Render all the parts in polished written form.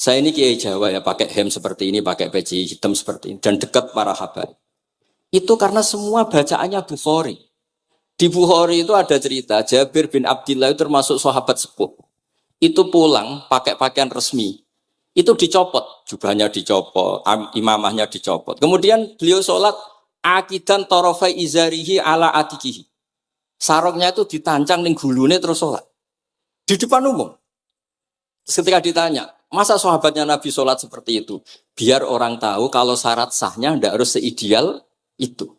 Saya ini kiai Jawa ya, pakai hem seperti ini, pakai peci hitam seperti ini, dan dekat para habaib. Itu karena semua bacaannya Bukhari. Di Bukhari itu ada cerita, Jabir bin Abdillah itu termasuk sahabat sepuh. Itu pulang pakai pakaian resmi. Itu dicopot, jubahnya dicopot, imamahnya dicopot. Kemudian beliau sholat, akidan torofai izarihi ala atikihi. Sarungnya itu ditancang ning gulune terus sholat. Di depan umum. Ketika ditanya, masa sahabatnya Nabi sholat seperti itu? Biar orang tahu kalau syarat sahnya tidak harus seideal itu.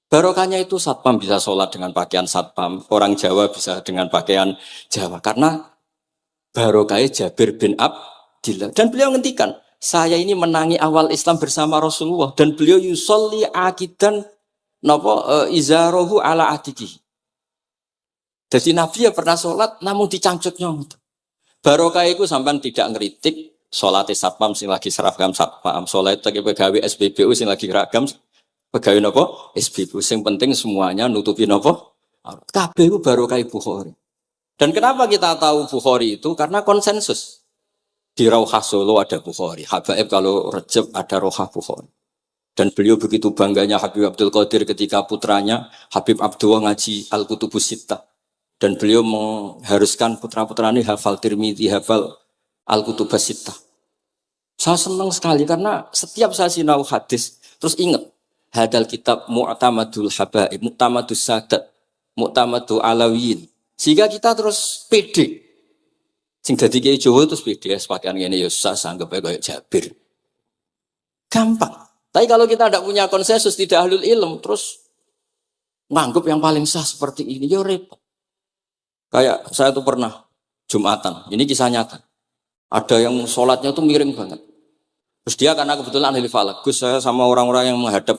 Barokahnya itu satpam bisa sholat dengan pakaian satpam. Orang Jawa bisa dengan pakaian Jawa. Karena barokahnya Jabir bin Abdillah. Dan beliau ngendikan, saya ini menangi awal Islam bersama Rasulullah. Dan beliau yusolli akidan izarohu ala atikihi. Jadi Nabi ya pernah sholat namun dicangcutnya. Barokah itu sampai tidak ngeritik sholat satpam sing lagi seragam satpam, sholat lagi pegawai SBBU sing lagi seragam pegawai nopo SBBU, sing penting semuanya nutupi nopo. Kabeh itu barokah Bukhari. Dan kenapa kita tahu Bukhari itu? Karena konsensus. Di Rauhah Solo ada Bukhari, Habaib kalau Rejab ada Rauhah Bukhari. Dan beliau begitu bangganya Habib Abdul Qadir ketika putranya Habib Abdullah ngaji Al-Kutubus Sittah. Dan beliau mengharuskan putra-putranya hafal Tirmidzi, hafal Al-Kutubus Sittah. Saya senang sekali karena setiap saya sinau hadis terus ingat hadal kitab Mu'tamadul Habaib, Mu'tamadus Sadat, Mu'tamadul Alawiyin. Sehingga kita terus pede. Sing dadi kiai Jawa terus pede pakaian ngene ya susah sanggep kayak Jabir. Gampang. Tapi kalau kita tidak punya konsensus, tidak ahlul ilm, terus nganggep yang paling sah seperti ini, ya repot. Kayak saya tuh pernah Jumatan, ini kisah nyata. Ada yang sholatnya tuh miring banget. Terus dia karena kebetulan ahli falak, Gus saya sama orang-orang yang menghadap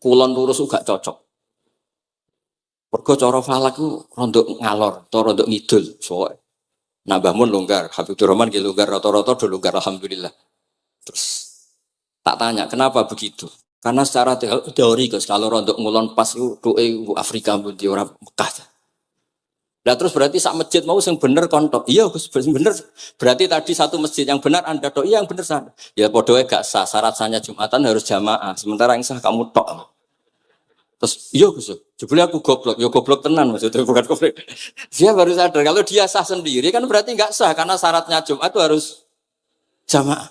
kulon lurus gak cocok. Mergo cara falak itu rondok ngalor, atau rondok ngidul. Soalnya nambah mun longgar, Habib Rahman ki longgar, rata-rata do longgar alhamdulillah. Terus tak tanya kenapa begitu? Karena secara teori Gus kalau rondok ngulon pas itu doe Afrika di orang Mekah. Nah terus berarti sak masjid mau yang bener kontok. Iya Gus bener. Berarti tadi satu masjid yang benar Anda tok. Iya yang bener sana. Ya podoe gak sah. Syarat sahnya Jumatan harus jamaah. Sementara yang sah kamu tok. Terus iya Gus. Jebule aku goblok. Ya goblok tenan maksudnya bukan goblok. Dia baru sadar kalau dia sah sendiri kan berarti gak sah karena syaratnya Jumat itu harus jamaah.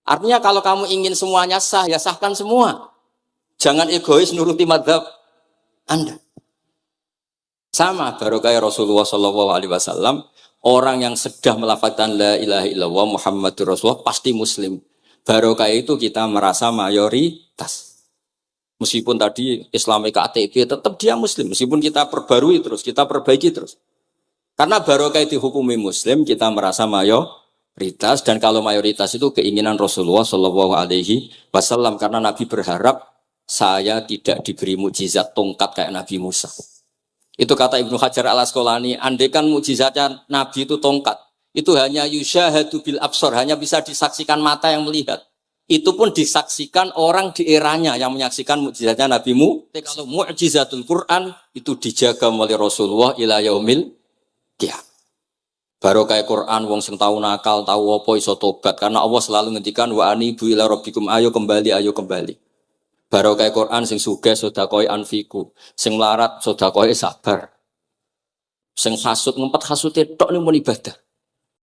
Artinya kalau kamu ingin semuanya sah ya sahkan semua. Jangan egois nuruti madzhab Anda. Sama barokah Rasulullah SAW, orang yang sedang melafazkan la ilaha illallah Muhammadur Rasulullah pasti muslim. Barokah itu kita merasa mayoritas. Meskipun tadi Islami KTP tetap dia muslim. Meskipun kita perbarui terus, kita perbaiki terus. Karena barokah itu hukumi muslim, kita merasa mayoritas. Dan kalau mayoritas itu keinginan Rasulullah SAW. Karena Nabi berharap saya tidak diberi mukjizat tongkat kayak Nabi Musa. Itu kata Ibnu Hajar al-Asqalani, andaikan mukjizatnya Nabi itu tongkat, itu hanya yusyahadu bil absor, hanya bisa disaksikan mata yang melihat. Itu pun disaksikan orang di eranya yang menyaksikan mukjizatnya Nabi Musa. Kalau mukjizatul Quran itu dijaga oleh Rasulullah ila yaumil qiyamah. Barokah Quran wong sing tau nakal, tau apa iso tobat karena Allah selalu ngendikan wa anibu ila rabbikum ayo kembali. Barokah Quran sing sugih sedekah anfiku, sing melarat sedekah sabar. Sing hasud ngempet hasude tok ning mun ibadah.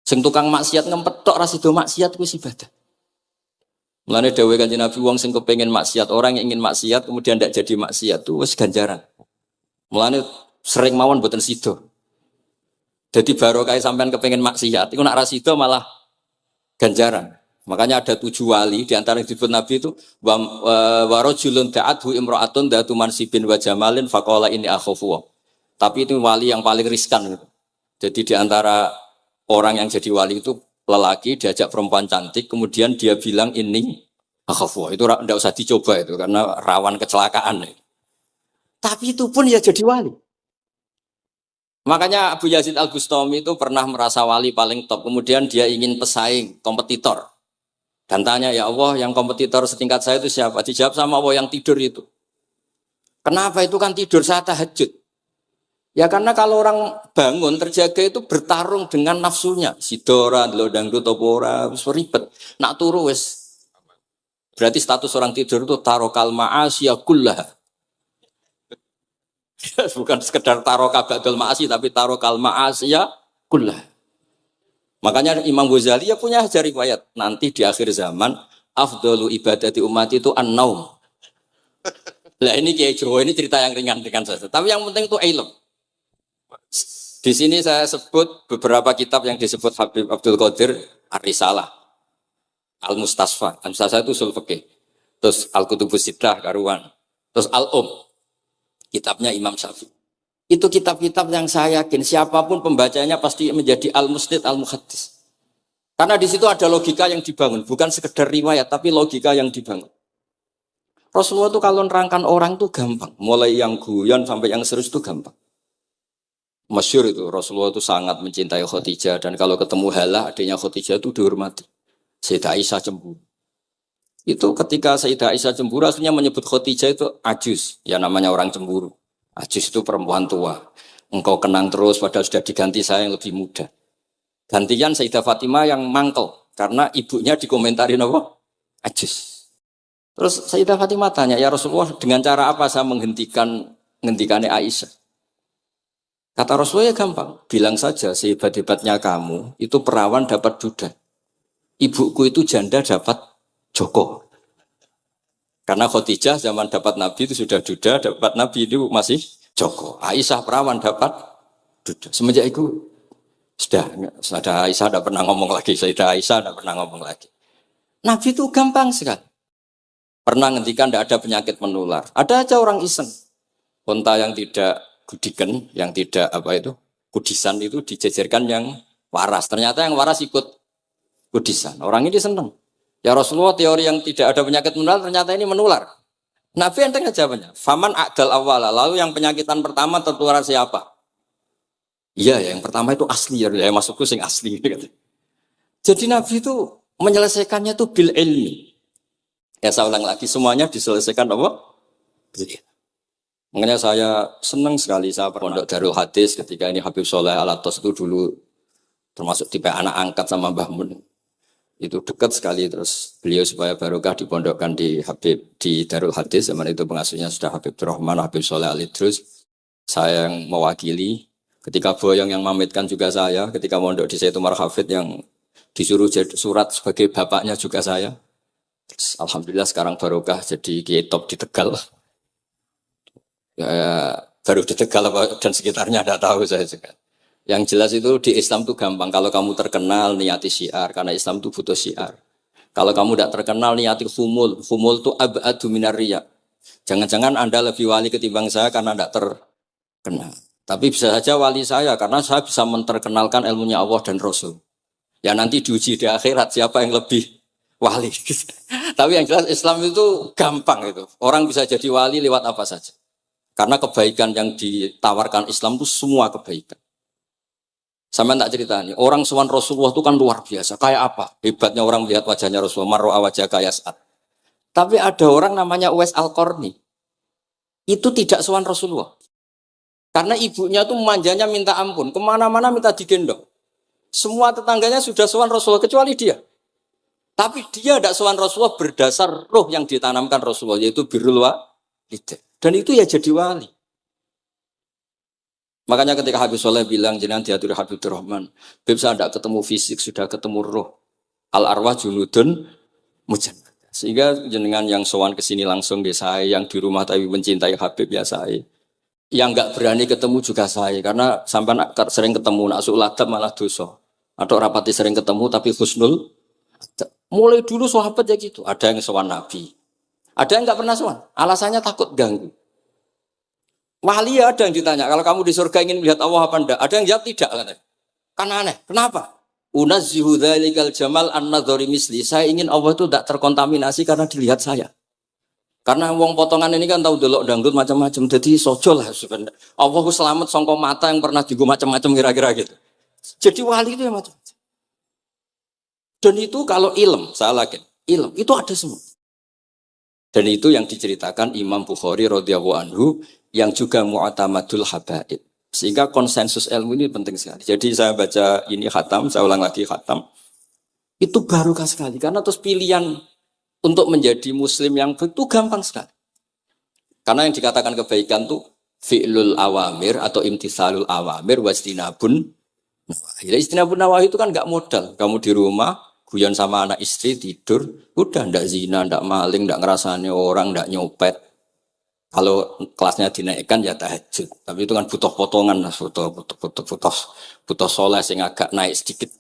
Sing tukang maksiat ngempet tok ra sido maksiat kuwi ibadah. Mulane dawuh Kanjeng Nabi wong sing kepengin maksiat, orang yang ingin maksiat kemudian ndak jadi maksiat itu wis ganjaran. Mulane sering mawon mboten sido. Jadi barokah sampean kepengin maksiat, iku nak ra sido malah ganjaran. Makanya ada 7 wali di antara yang disebut Nabi itu wa rajulun da'athu imra'atun datu mansibin wa jamalin faqala inni akhafu. Tapi itu wali yang paling riskan gitu. Jadi di antara orang yang jadi wali itu lelaki diajak perempuan cantik kemudian dia bilang ini akhafu. Itu enggak usah dicoba itu karena rawan kecelakaan. Tapi itu pun ya jadi wali. Makanya Abu Yazid Al-Bustami itu pernah merasa wali paling top. Kemudian dia ingin pesaing, kompetitor. Dan tanya, ya Allah yang kompetitor setingkat saya itu siapa? Dijawab sama Allah yang tidur itu. Kenapa itu kan tidur saat tahajud? Ya karena kalau orang bangun terjaga itu bertarung dengan nafsunya. Sidora, lo dangdut opora, ribet. Nak turu wes. Berarti status orang tidur itu tarokal ma'asya kullah. Bukan sekedar tarokal ba'dal ma'asyi, tapi tarokal ma'asya kullah. Makanya Imam Ghazali ya punya ajar riwayat. Nanti di akhir zaman, afdalu ibadati umat itu an-naum. Lah ini Kiai Jawa ini cerita yang ringan-ringan saja. Tapi yang penting itu ilmu. Di sini saya sebut beberapa kitab yang disebut Habib Abdul Qadir Ar-Risalah, Al-Mustasfa. Al-Mustasfa itu usul fikih. Terus Al-Kutubus Sittah karuan. Terus kitabnya Imam Syafi'i. Itu kitab-kitab yang saya yakin siapapun pembacanya pasti menjadi al-musnid al-muhaddis. Karena di situ ada logika yang dibangun, bukan sekedar riwayat tapi logika yang dibangun. Rasulullah itu kalau nerangkan orang itu gampang, mulai yang guyon sampai yang serius itu gampang. Masyhur itu Rasulullah itu sangat mencintai Khadijah dan kalau ketemu Halah adiknya Khadijah itu dihormati. Sayyidah Aisyah cemburu. Itu ketika Sayyidah Aisyah cemburu akhirnya menyebut Khadijah itu ajus, ya namanya orang cemburu. Ajus itu perempuan tua. Engkau kenang terus padahal sudah diganti saya yang lebih muda. Gantian Sayyidah Fatimah yang mangkel karena ibunya dikomentarin apa? Ajus. Terus Sayyidah Fatimah tanya, ya Rasulullah dengan cara apa saya menghentikannya Aisyah? Kata Rasulullah ya gampang, bilang saja sehebat-hebatnya kamu itu perawan dapat duda. Ibuku itu janda dapat joko. Karena Khadijah zaman dapat Nabi itu sudah duda, dapat Nabi itu masih joko. Aisyah perawan dapat duda. Semenjak itu sudah Aisyah tidak pernah ngomong lagi. Sayyidah Aisyah tidak pernah ngomong lagi. Nabi itu gampang sekali. Pernah ngendikan tidak ada penyakit menular. Ada aja orang iseng. Unta yang tidak gudikan, yang tidak kudisan itu dijejerkan yang waras. Ternyata yang waras ikut kudisan. Orang ini senang. Ya Rasulullah teori yang tidak ada penyakit menular ternyata ini menular. Nabi enteng jawabannya. Faman a'dal awala. Lalu yang penyakitan pertama tertular siapa? Iya ya, yang pertama itu asli ya. Masukku sing asli. Jadi Nabi itu menyelesaikannya itu bil ilmi. Ya saya ulang lagi, semuanya diselesaikan apa? Makanya saya senang sekali saya pondok Darul Hadis ketika ini Habib Soleh Al-Atos itu dulu termasuk tipe anak angkat sama Mbah Mun. Itu dekat sekali terus beliau supaya barokah dipondokkan di Habib di Darul Hadis zaman itu pengasuhnya sudah Habib Rahman, Habib Soleh Al-Idrus. Saya yang mewakili ketika Boyong yang mamitkan juga saya, ketika mondok di Sayyid Umar Hafid yang disuruh jadi surat sebagai bapaknya juga saya. Terus, alhamdulillah sekarang barokah jadi kiai top di Tegal. Ya, baru di Tegal dan sekitarnya tidak tahu saya juga. Yang jelas itu di Islam itu gampang. Kalau kamu terkenal niati syiar karena Islam itu butuh syiar. Kalau kamu tidak terkenal niati humul. Humul itu abadu minar riya. Jangan-jangan Anda lebih wali ketimbang saya karena tidak terkenal. Tapi bisa saja wali saya karena saya bisa menterkenalkan ilmunya Allah dan Rasul. Ya nanti diuji di akhirat siapa yang lebih wali. Tapi yang jelas Islam itu gampang itu. Orang bisa jadi wali lewat apa saja. Karena kebaikan yang ditawarkan Islam itu semua kebaikan. Sama tak cerita nih, orang sowan Rasulullah itu kan luar biasa. Kayak apa? Hebatnya orang melihat wajahnya Rasulullah, mar'a wajah kayak saat. Tapi ada orang namanya Uwais Al-Qarni. Itu tidak sowan Rasulullah. Karena ibunya tuh manjanya minta ampun. Kemana-mana minta digendong. Semua tetangganya sudah sowan Rasulullah, kecuali dia. Tapi dia tidak sowan Rasulullah berdasar roh yang ditanamkan Rasulullah, yaitu birrul walidain. Dan itu ya jadi wali. Makanya ketika Habib Soleh bilang, jenengan diatur Habibur Rahman, Habib saya tidak ketemu fisik, sudah ketemu roh. Al-arwah junudun mujannah. Sehingga jenengan yang sowan ke sini langsung di saya, yang di rumah tapi mencintai Habib ya saya. Yang nggak berani ketemu juga saya, karena sampai sering ketemu, nak su'uladab malah dosa. Atau rapati sering ketemu tapi husnul. Mulai dulu sahabat ya gitu, ada yang sowan Nabi. Ada yang nggak pernah sowan, alasannya takut ganggu. Wali ada yang ditanya, kalau kamu di surga ingin melihat Allah apa enggak? Ada yang jawab tidak, katanya. Kan aneh, kenapa? Unazzihu dzalikal jamal an-nadhari misli. Saya ingin Allah itu tidak terkontaminasi karena dilihat saya. Karena wong potongan ini kan tahu delok dangdut macam-macam, jadi sojo lah sebenarnya. Allah selamat songko mata yang pernah digo macam-macam kira-kira gitu. Jadi wali itu yang macam-macam. Dan itu kalau ilm, saya yakin, ilm itu ada semua. Dan itu yang diceritakan Imam Bukhari radhiyallahu anhu yang juga mu'tamadul habaib. Sehingga konsensus ilmu ini penting sekali. Jadi saya baca ini khatam, saya ulang lagi khatam. Itu barokah sekali. Karena terus pilihan untuk menjadi muslim yang itu gampang sekali. Karena yang dikatakan kebaikan itu fi'lul awamir atau imtithalul awamir wastinabun. Ya istinabun nawahi itu kan nggak modal. Kamu di rumah, guyon sama anak istri, tidur, udah ndak zina, ndak maling, ndak ngerasani orang, ndak nyopet. Kalau kelasnya dinaikkan ya tahajud, tapi itu kan butuh potongan, butuh soleh sing agak naik sedikit.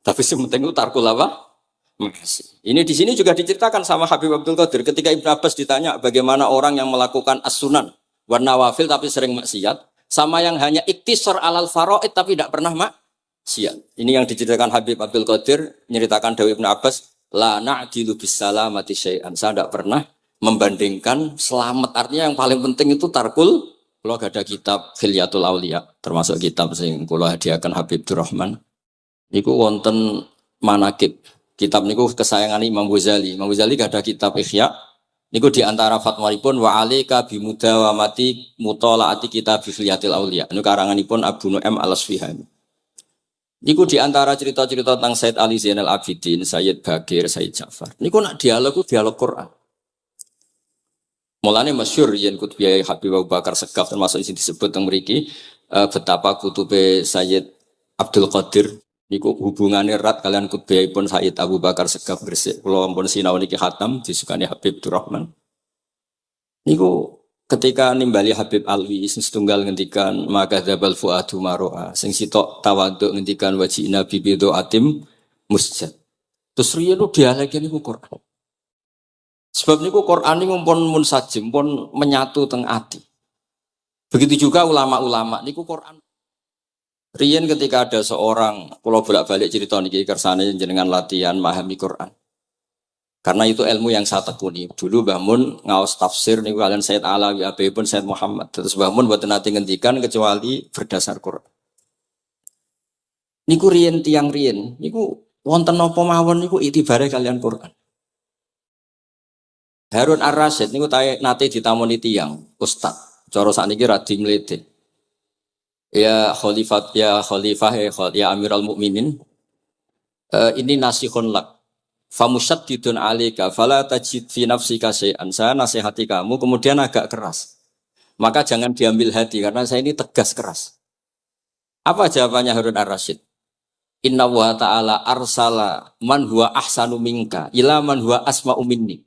Tapi yang penting itu tarkul apa? Makasih. Ini di sini juga diceritakan sama Habib Abdul Qadir ketika Ibnu Abbas ditanya bagaimana orang yang melakukan as-sunan warna wafil tapi sering maksiat, sama yang hanya iktisar alal faraid tapi tidak pernah maksiat. Ini yang diceritakan Habib Abdul Qadir menyeritakan Dawi Ibnu Abbas, la na'dilu bisalamati syai'an. Saya tidak pernah membandingkan selamat, artinya yang paling penting itu tarkul. Kalau ada kitab Khilyatul Auliya, termasuk kitab sing kula hadiahkan Habib Durrahman, niku wonten manakib. Kitab niku kesayangan Imam Ghazali. Imam Ghazali gak ada kitab Ihya. Niku diantara fatwanipun wa alika bimudawamati mutalaati kitab Khilyatul Auliya. Niku karanganipun Abu Nu'aim Al-Asfihani. Niku diantara cerita-cerita tentang Said Ali Zainal Abidin, Sayyid Bagir, Sayyid Ja'far. Niku nak dialog Quran. Mulane masyhur yen kutbiyai Habib Abu Bakar Segaf termasuk isi disebut teng mriki betapa kutube Sayyid Abdul Qadir niku hubungannya erat kalian kutbiyaipun Sayyid Abu Bakar Segaf Gresik. Kula ampun sinau niki khatam disukani Habib Durrahman. Niku ketika nimbali Habib Alwi sing setunggal ngendikan maka dzabal fuadu maroa sing sitok tawaduk ngendikan wajina bibido atim musjad. Terus riyen dialeke niku Quran. Sebab niku Quran ini pun munsajim, pun menyatu teng ati. Begitu juga ulama-ulama niku Quran. Riyen ketika ada seorang, kalau bolak-balik cerita niki kersane jenengan latihan memahami Quran. Karena itu ilmu yang saya tekuni. Dulu Mbah Mun ngaos tafsir niku kalian Said Alawi pun Said Muhammad. Terus Mbah Mun mboten nate ngendikan kecuali berdasar Quran. Niku riyen tiang riyen, niku wonten napa mawon niku itibare kalian Quran. Harun Ar-Rasyid niku nate ditamoni tiyang ustaz. Cara sakniki radi mlete. Ya khalifah ya Amirul Mukminin. Ini nasihun lak. Famusyaddidun 'alaika fala tajid fi nafsika syai'an. Saya nasihati kamu kemudian agak keras. Maka jangan diambil hati karena saya ini tegas keras. Apa jawabannya Harun Ar-Rasyid? Inna wa ta'ala arsala man huwa ahsanu minka ila man huwa asma'u minni.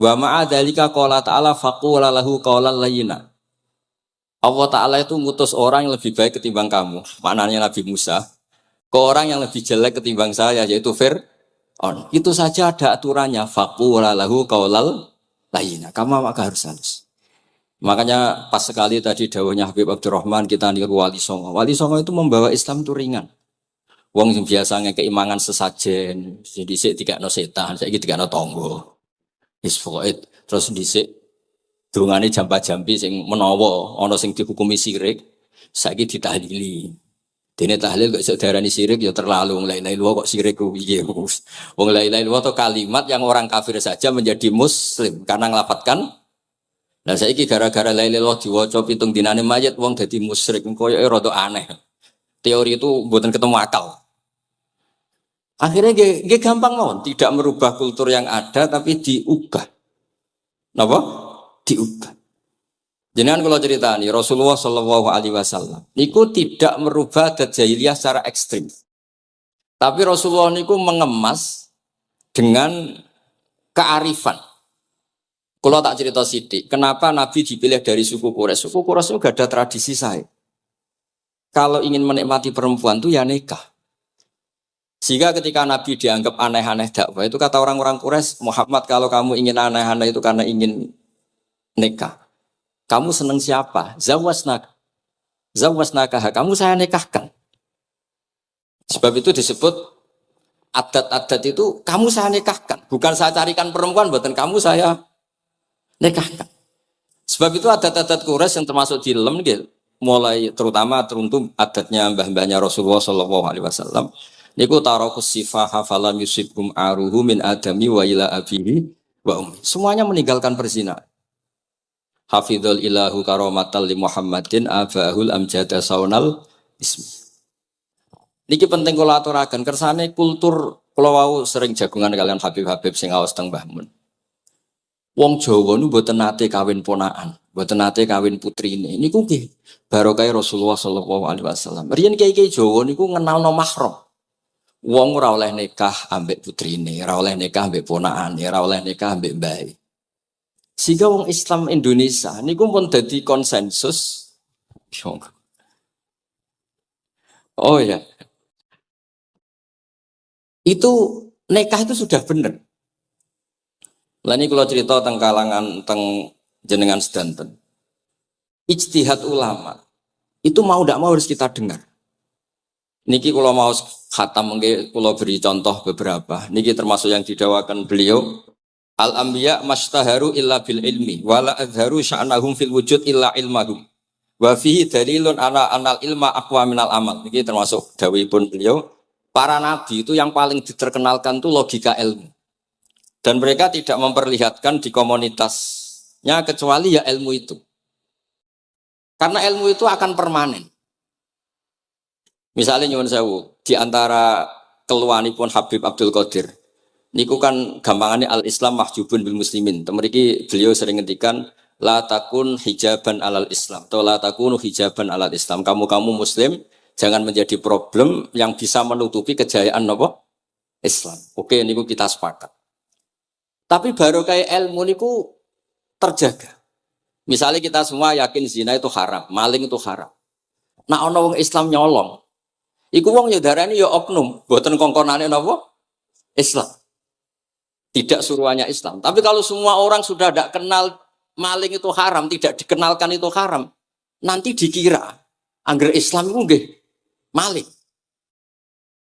Wa ma'adzalika qala ta'ala faqula lahu qawlan layyina. Allah Ta'ala itu ngutus orang yang lebih baik ketimbang kamu. Maknanya Nabi Musa. Ke orang yang lebih jelek ketimbang saya yaitu Fir'aun. Itu saja ada aturannya. Faqula lahu qawlan layyina. Kamu maka harus halus. Makanya pas sekali tadi dawuhnya Habib Abdurrahman kita niku Wali Songo. Wali Songo itu membawa Islam itu ringan. Wong sing biasanya keimangan sesajen, dhisik dikakno setan, saiki dikakno tangga. Isfoid terus dhisik dongane jampa-jampi sing menawa ana sing dihukumi syirik saiki ditahlili. Dene tahlil kok iso diarani syirik ya terlalu la ilaha illallah kok syirik ku piye. Wong la ilaha illallah itu kalimat yang orang kafir saja menjadi muslim karena nglafatkan. Lah saiki gara-gara la ilaha illallah diwaca pitung dinane mayit wong dadi musyrik koyoke rada aneh. Teori itu mboten ketemu akal. Akhirnya dia gampang mawon, tidak merubah kultur yang ada tapi diubah. Napa? Diubah. Jenengan kalau cerita nih Rasulullah Shallallahu Alaihi Wasallam, niku tidak merubah adat jahiliyah secara ekstrim. Tapi Rasulullah niku mengemas dengan kearifan. Kalau tak cerita sidik, kenapa Nabi dipilih dari suku Quraisy? Suku Quraisy itu gak ada tradisi saya. Kalau ingin menikmati perempuan tuh ya nikah. Sehingga ketika Nabi dianggap aneh-aneh dakwah itu kata orang-orang Quraisy, Muhammad kalau kamu ingin aneh-aneh itu karena ingin nikah. Kamu seneng siapa? Zawasnaka. Kamu saya nikahkan. Sebab itu disebut adat-adat itu kamu saya nikahkan. Bukan saya carikan perempuan, buatan kamu saya nikahkan. Sebab itu adat-adat Quraisy yang termasuk di lem gitu. Mulai terutama teruntuk adatnya mbah-mbahnya Rasulullah Shallallahu Alaihi Wasallam. Niku tarokus sifaha falam yusibkum aruhu min adami wa ila abihi wa ummi. Semuanya meninggalkan perzinahan. hafidhul ilahu karomatal li Muhammadin abahul amjada saunal ismi. Niki penting kula aturaken kersane kultur kula wau sering jagungan kalian Habib-habib sing aos teng Mbah Mun. Wong Jawa nu mboten nate kawin ponakan, mboten nate kawin putrine. Niku nggih barokah Rasulullah sallallahu alaihi wasallam. Riyen kiai-kiai Jawa niku ngenalno mahram. Wong ora oleh nikah ambek putrine, ora oleh nikah ambek ponakane, ora oleh nikah ambek mbae. Sehingga wong Islam Indonesia niku pun dadi konsensus. Oh ya, itu nikah itu sudah benar. Lah ini kalau cerita tentang kalangan tentang jenengan sedanten. Ijtihad ulama itu mau tidak mau harus kita dengar. Niki kalau mau khatam mungkin kalau beri contoh beberapa. Niki termasuk yang didawakan beliau. Al-anbiya mastaharu illa bil ilmi wala azharu sya'nahum fil wujud illa ilmahum. Wa fihi dalilun anal ilma aqwa minal amal. Niki termasuk dawuhipun beliau. Para nabi itu yang paling diterkenalkan itu logika ilmu. Dan mereka tidak memperlihatkan di komunitasnya kecuali ya ilmu itu. Karena ilmu itu akan permanen. Misalnya nyuwun sewu, di antara keluhanipun Habib Abdul Qadir, niku kan gampangannya al-Islam mahjubun bil muslimin. Temeriki beliau sering ngendikan la takun hijaban alal Islam atau la takunu hijaban alal Islam. Kamu muslim jangan menjadi problem yang bisa menutupi kejayaan apa? Islam. Oke, niku kita sepakat. Tapi baru kayak ilmu niku terjaga. Misalnya kita semua yakin zina itu haram, maling itu haram. Nah ono wong Islam nyolong, iku wong nyedarani ya oknum, boten kongkonane napa? Islam. Tidak suruhannya Islam. Tapi kalau semua orang sudah tidak kenal maling itu haram, tidak dikenalkan itu haram, nanti dikira angger Islam itu nggih maling.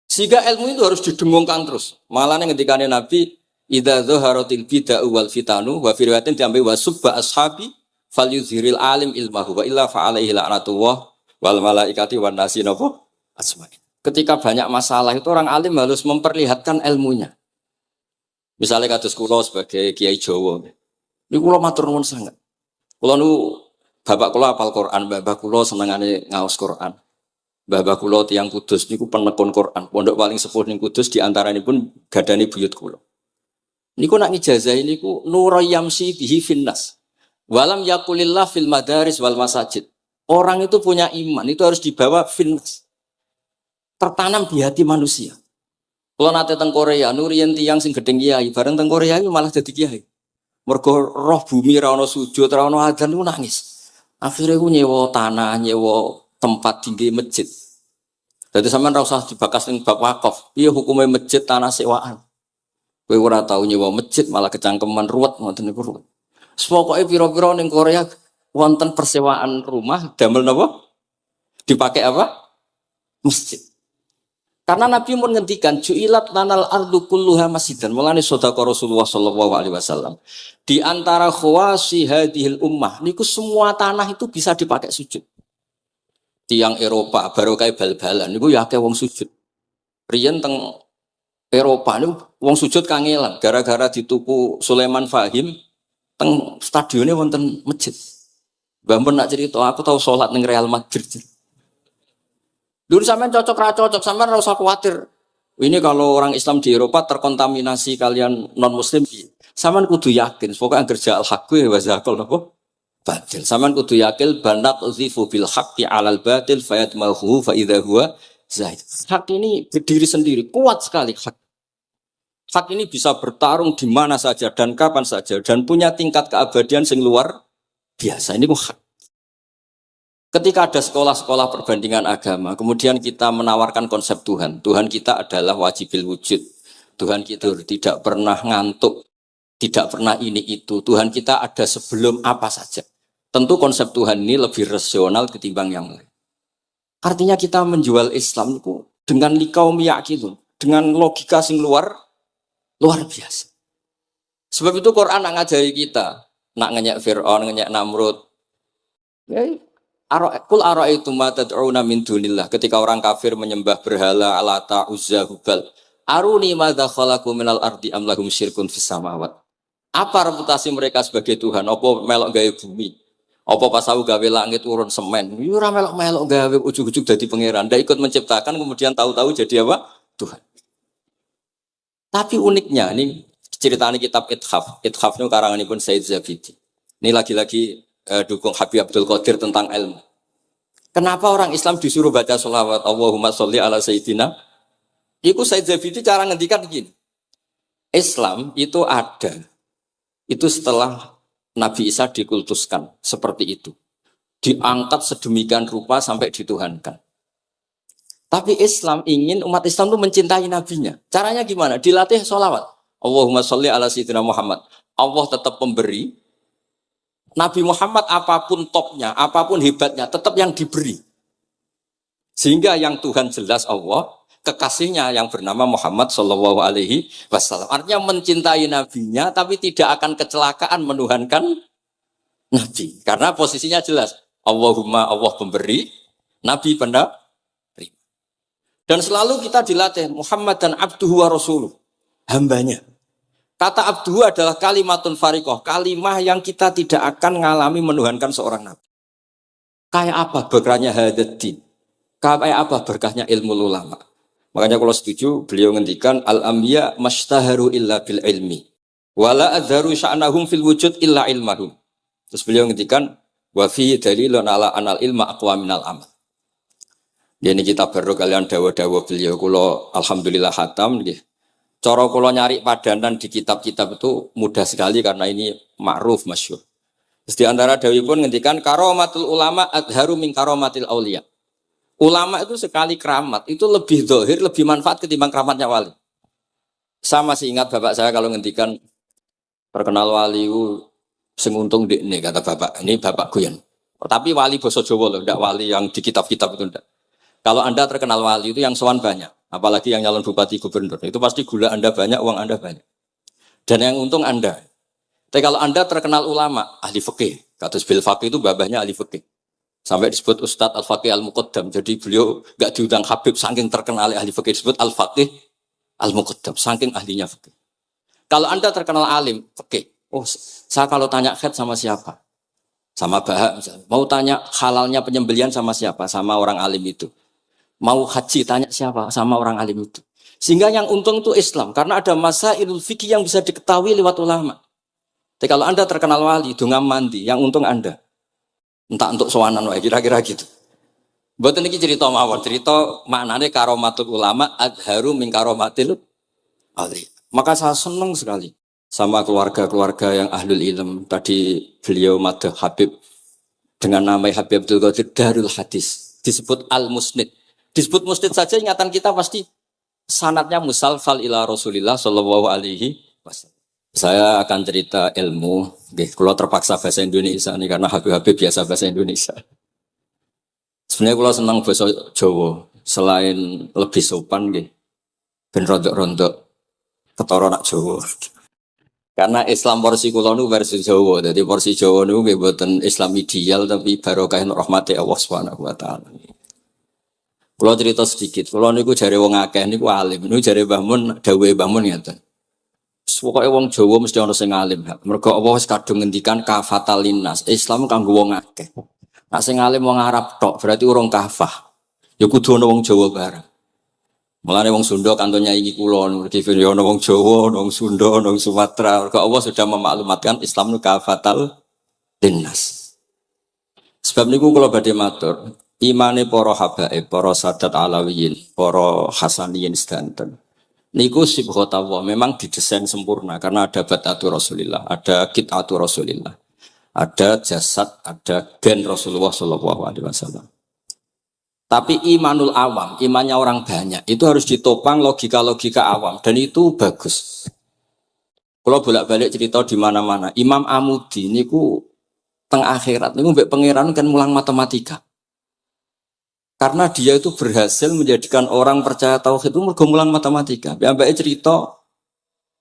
Sehingga ilmu itu harus didengungkan terus. Malah ketika Nabi idza dzaharatil bid'ah wal fitanu wa fi riwayatin diambil wa subba ashabi falyuzhiril alim ilmahu wa illa fa alaihi la'natullah wal malaikati wan nasi napa asma'in. Ketika banyak masalah itu orang alim harus memperlihatkan ilmunya. Misalnya kados kula sebagai kiai Jawa. Niku kula matur nuwun sanget. Kula nu bapak kula hafal Quran, bapak kula senengane ngaos Quran. Bapak kula tiyang Kudus niku penekun Quran. Pondok paling sepuh ning Kudus di antaranipun gadani buyut kula. Niku nak ngijazah niku nurayamsi bihi finnas. Walam yakulillah fil madaris wal masajid. Orang itu punya iman, itu harus dibawa finnas. Tertanam di hati manusia. Kalau nate teng Korea, nuriyen tiyang sing gedeng kiai, bareng teng Korea itu malah jadi kiai. Mergo roh bumi ra ono sujud, ra ono adzan niku nangis. Akhire ku nyewa tanah, nyewa tempat tinggi masjid. Jadi sampean ra usah dibakas ning bab wakaf. Piye hukume masjid tanah sewaan? Kowe ora tau nyewa masjid malah kecangkeman ruwet ngoten niku ruwet. Pokoke pira-pira ning Korea wonten persewaan rumah damel napa? Dipakai apa? Masjid. Karena Nabi pun ngendikan ju'ilat lanal ardu kulluha masjidan. Mulane sedekah Rasulullah sallallahu alaihi wasallam. Di antara khawasi hadhil ummah niku semua tanah itu bisa dipakai sujud. Tiang Eropa baru kayak bal-balan niku ya akeh wong sujud. Riyen teng Eropa niku wong sujud kangelan gara-gara dituku Sulaiman Fahim teng stadionnya wonten masjid. Mbah mun nak cerita aku tahu salat ning Real Madrid. Dulu sampean cocok ra cocok, sampean ora usah khawatir. Ini kalau orang Islam di Eropa terkontaminasi kalian non muslim, sampean kudu yakin pokoknya kerja al-haqqi wa zakal napa? Batil. Sampean kudu yakin banat uzifu bil haqqi 'alal batil fayatmahu fa idza huwa zaid. Hak ini berdiri sendiri, kuat sekali hak. Hak ini bisa bertarung di mana saja dan kapan saja dan punya tingkat keabadian sing luar biasa. Ini hak. Ketika ada sekolah-sekolah perbandingan agama, kemudian kita menawarkan konsep Tuhan. Tuhan kita adalah wajibil wujud. Tuhan kita tidak pernah ngantuk, tidak pernah ini itu. Tuhan kita ada sebelum apa saja. Tentu konsep Tuhan ini lebih rasional ketimbang yang lain. Artinya kita menjual Islam itu dengan likaum yakin, dengan logika sing luar biasa. Sebab itu Quran nak ngajari kita, nak ngenyek Fir'aun, ngenyek Namrud. Ya, Kul ara'aitum ma tad'una min dunillah. Ketika orang kafir menyembah berhala Lata, Uzza, Hubal. Aruni madza khalaqu minal ardi am lahum syirkun fis samawat. Apa reputasi mereka sebagai Tuhan? Apa melok gawe bumi? Apa pas aku gawe langit urun semen, yo ora melok-melok gawe ujug-ujug dadi pangeran. Ndak ikut menciptakan kemudian tahu-tahu jadi apa? Tuhan. Tapi uniknya ini ceritanya kitab Ithaf. Ithaf itu karanganipun Said Zabidi. Ini lagi-lagi dukung Habib Abdul Qadir tentang ilmu. Kenapa orang Islam disuruh baca sholawat Allahumma sholli ala Sayyidina? Iku Said Zabidi cara ngendikan begini. Islam itu ada. Itu setelah Nabi Isa dikultuskan seperti itu. Diangkat sedemikian rupa sampai dituhankan. Tapi Islam ingin umat Islam itu mencintai nabinya. Caranya gimana? Dilatih sholawat. Allahumma sholli ala Sayyidina Muhammad. Allah tetap pemberi. Nabi Muhammad apapun topnya, apapun hebatnya, tetap yang diberi. Sehingga yang Tuhan jelas Allah, kekasihnya yang bernama Muhammad Shallallahu Alaihi Wasallam. Artinya mencintai nabinya, tapi tidak akan kecelakaan menuhankan nabi. Karena posisinya jelas. Allahumma Allah pemberi, nabi penerima. Dan selalu kita dilatih Muhammad dan abduhu wa rasuluh, hambanya. Kata abduhu adalah kalimatun fariqoh, kalimah yang kita tidak akan mengalami menuhankan seorang nabi. Kayak apa berkahnya hadaddin? Kayak apa berkahnya ilmu ulama? Makanya kalau setuju, beliau ngendikan al-anbiya mashtaharu illa bil ilmi, wala adharu sya'nahum fil wujud illa ilmahum. Terus beliau ngendikan wa fi dalilun ala anal ilma aqwa minal amal. Ini kita baru kalian dawa-dawa beliau kula alhamdulillah khatam nggih. Cara kula nyari padanan di kitab-kitab itu mudah sekali karena ini ma'ruf masyhur. Terus di antara dawuhipun ngendikan karomatul ulama adharu min karomatil auliya. Ulama itu sekali keramat itu lebih zahir, lebih manfaat ketimbang keramatnya wali. Saya masih ingat bapak saya kalau ngendikan terkenal wali sing untung ndekne kata bapak. Ini bapak Guyon. Tapi wali basa Jawa loh, ndak wali yang di kitab-kitab itu ndak. Kalau Anda terkenal wali itu yang sowan banyak, apalagi yang nyalon bupati gubernur, itu pasti gula Anda banyak, uang Anda banyak. Dan yang untung Anda. Tapi kalau Anda terkenal ulama, ahli fikih, kados bil faqih itu babahnya ahli fikih. Sampai disebut Ustadz Al-Faqih Al-Muqaddam. Jadi beliau gak diundang Habib saking terkenal ahli fikih, disebut Al-Faqih Al-Muqaddam, saking ahlinya fikih. Kalau Anda terkenal alim fikih, oh saya kalau tanya khed sama siapa? Sama Bahak misalnya. Mau tanya halalnya penyembelian sama siapa? Sama orang alim itu. Mau haji tanya siapa? Sama orang alim itu. Sehingga yang untung itu Islam. Karena ada masailul fikih yang bisa diketahui lewat ulama. Jadi kalau Anda terkenal wali, dungam mandi, yang untung Anda. Entah untuk sowanan wae, kira-kira gitu. Mboten iki cerita mawon, cerita maknane karomatul ulama adharu min karomatil auliya. Maka saya senang sekali sama keluarga-keluarga yang ahlul ilm. Tadi beliau madah Habib dengan nama Habib Abdul Qadir Darul Hadis. Disebut Al-Musnid. Disebut musnid saja ingatan kita pasti sanadnya musalsal ila Rasulillah sallallahu alaihi wasallam. Saya akan cerita ilmu, kalau terpaksa bahasa Indonesia nih karena Habib biasa bahasa Indonesia. Sebenarnya kalau senang bahasa Jawa, selain lebih sopan nggih, ben rondok-rondok ketara nak Jawa. Karena Islam porsi kula nu versi Jawa, jadi porsi Jawa nu nggih boten Islam ideal tapi barokah rahmati Allah Subhanahu wa taala. Kalau cerita sedikit, kalau niku jare wong akeh niku alim, niku jare Mbah Mun, dawuhe Mbah Mun ngeten. Pokoke wong Jawa mesti ana sing alim. Mergo Allah wis kadung ngendikan kafatal linnas. Islam kanggo wong akeh. Nek sing alim wong Arab tok, berarti urung kafah. Ya kudu ana wong Jawa bareng. Mulane wong Sunda kantonnya iki kula ngerti ya ana wong Jawa, ana wong Sunda, ana wong Sumatera. Mergo Allah sudah memaklumatkan Islam niku kafatal linnas. Sebab niku kula badhe matur. Imane para habaib, para sadat alawiyin, para hasaniyin sedanten. Niku sibghatullah memang didesain sempurna karena ada batatu Rasulillah, ada kitatu Rasulillah, ada jasad, ada gen Rasulullah sallallahu alaihi wasallam. Tapi imanul awam, imannya orang banyak, itu harus ditopang logika-logika awam dan itu bagus. Kalau bolak-balik cerita di mana-mana, Imam Amudi niku teng akhirat niku mbek pangeran kan mulang matematika. Karena dia itu berhasil menjadikan orang percaya tauhid itu mergo mulang matematika. Mbake cerita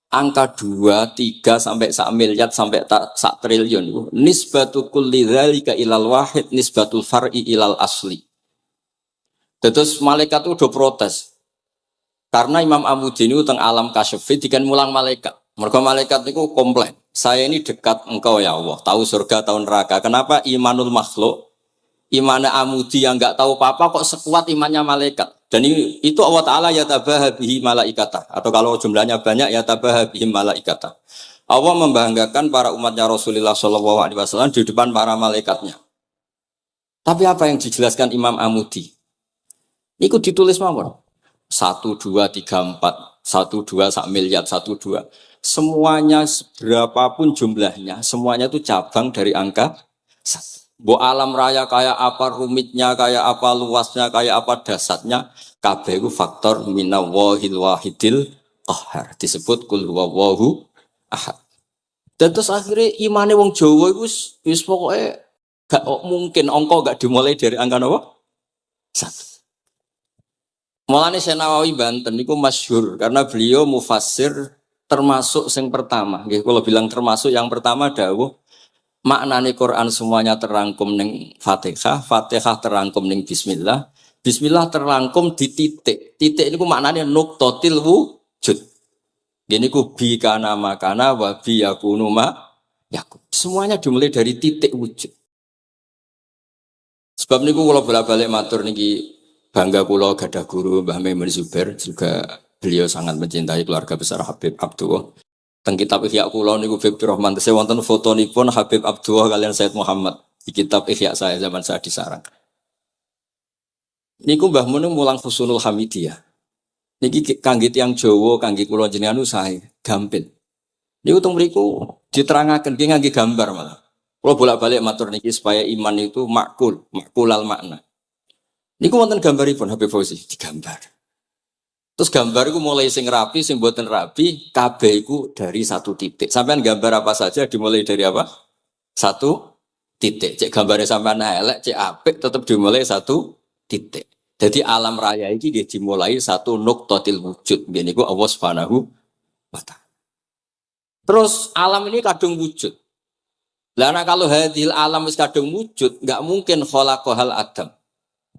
angka 2, 3 sampai 1 miliar sampai 1 triliun. Nisbatu kulli dzalika ilal wahid nisbatul far'i ilal asli. Terus malaikat itu udah protes. Karena Imam Amudi ini teng alam kasyfi dikan mulang malaikat. Mergo malaikat itu komplain. saya ini dekat engkau ya Allah, tahu surga, tahu neraka. Kenapa imanul makhluk, imannya amudi yang nggak tahu apa-apa kok sekuat imannya malaikat? Dan itu Allah Ta'ala ya tabahabihi malaikata. Atau kalau jumlahnya banyak ya tabahabihi malaikata. Allah membanggakan para umatnya Rasulullah SAW di depan para malaikatnya. Tapi apa yang dijelaskan Imam Amudi? Itu ditulis mawon. 1234, 12 sak miliar, 12. Semuanya berapapun jumlahnya, semuanya itu cabang dari angka 1. Bo alam raya kayak apa rumitnya, kayak apa luasnya, kayak apa dasarnya, kabeh itu faktor minawahil wahidil qahar. Disebut kul huwallahu ahad. Dan terus akhirnya imane wong Jawa itu wis pokoknya gak mungkin angka gak dimulai dari angka apa? 1. Mulane Syekh Nawawi Banten niku masyhur karena beliau mufassir termasuk yang pertama. Nggih kula bilang termasuk yang pertama dawuh maknane Quran semuanya terangkum ning Fatihah, Fatihah terangkum ning bismillah, bismillah terangkum di titik. Titik niku maknane nuqtatil wujud. Gini ku bi kana makana wa bi yakunu ma yakun. Semuanya dimulai dari titik wujud. Sebab niku kula bolak-balik matur niki bangga kula gadah guru Mbah Maimun Zubair, juga beliau sangat mencintai keluarga besar Habib Abdullah. Teng kitab Ihya kula niku Habib Rahman tesih wonten fotonipun Habib Abdullah kalian Said Muhammad di kitab Ihya saya zaman saya di Sarang. Niku Mbah Mun mulang Husnul Hamidiyah. Niki kangge tiyang Jawa, kangge kula jenengan usahe gampil. Niku teng mriku diterangaken ki ngangge gambar malah. Kula bolak-balik matur niki supaya iman itu makulal makna. Niku wonten gambaripun Habib Fauzi digambar. Terus gambar itu mulai sing rapi, sing boten rapi, kabeh iku dari satu titik. Sampean gambar apa saja dimulai dari apa? Satu titik. Cek gambarnya sampean elek, cek apik tetap dimulai satu titik. Jadi alam raya ini dia dimulai satu nuqtatil wujud. Ini ku Allah Subhanahu wa ta'ala. Terus alam ini kadung wujud. Karena kalau hadil alam is kadung wujud, nggak mungkin khalaqahal adam.